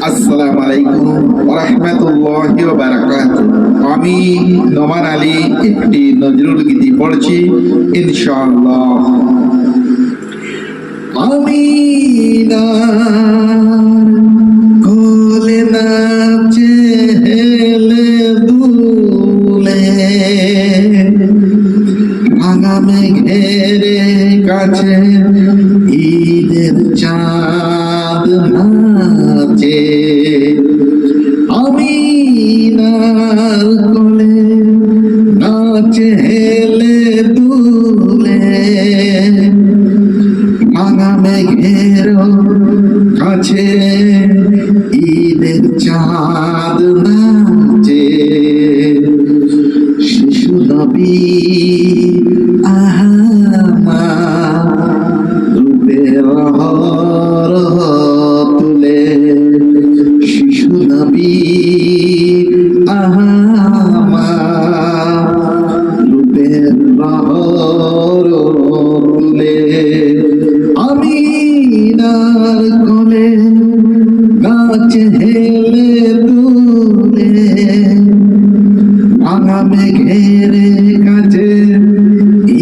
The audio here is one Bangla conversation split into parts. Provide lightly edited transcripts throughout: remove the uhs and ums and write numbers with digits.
আসসালামু আলাইকুম ওয়া রাহমাতুল্লাহি ওয়া বারাকাতুহু। আমি নোমান আলী একটি নজরুল গীতি পড়ছি ইনশাআল্লাহ। আমি না কোলে নাচে হেলে দুলে, ভাঙা মেঘের কাছে ঈদের চাঁদ নাচে। আমি নার কোলে নাচে হেলে দুলে, ভাঙা মেঘের কাছে ঈদের চাঁদ নাচে। শিশু নবী রূপের তুলে, শিশু নবী রূপের তুলে। আমি নার কোলে নাচে হেলে দুলে, ভাঙা মেঘের কাছে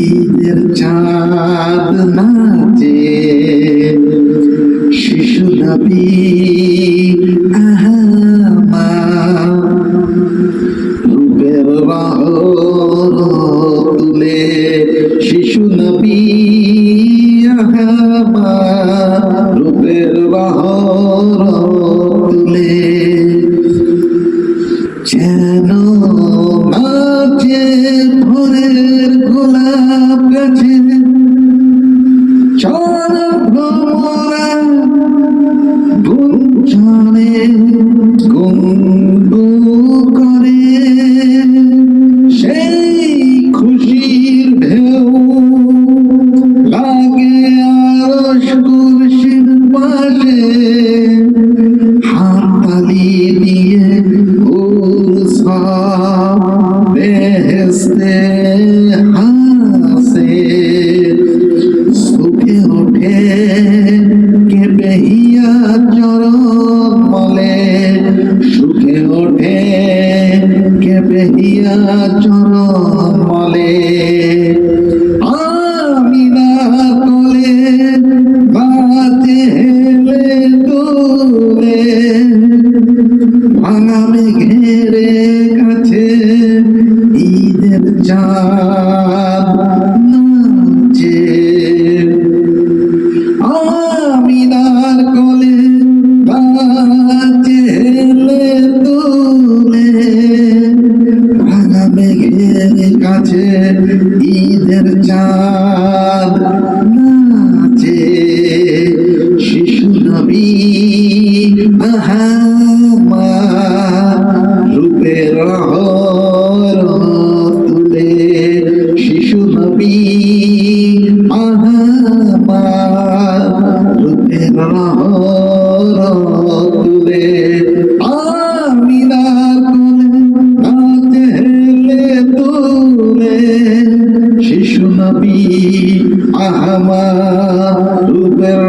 ঈদের চাঁদ নাচে। শিশু নবী রূপের তুলে, শিশু নবী রূপের তুলে। যেন নাচে ভোরের গোলাপ গাছে চর ভ্রমরা গুঞ্জনে গুনগু করে, সেই খুশির ঢেউ লাগে আরশ কুরসির পাশে। হাততালি দিয়ে বেহেশতে হাসে, সুখে ওঠে কেঁপে হিয়া চরণ মলে, সুখে ওঠে কেঁপে হিয়া চরণ মলে। আমি না কোলে নাচে হেলে দুলে, ভাঙা মেঘের কাছে ঈদের চাঁদ নাচে। আমি নার কোলে নাচে হেলে দুলে, ভাঙা মেঘের কাছে ঈদের চাঁদ নাচে। শিশু নবী রূপের তুলে, শিশু নবী রূপের তুলে। আমি না কোলে নাচে হেলে তুলে, শিশু নবী রূপের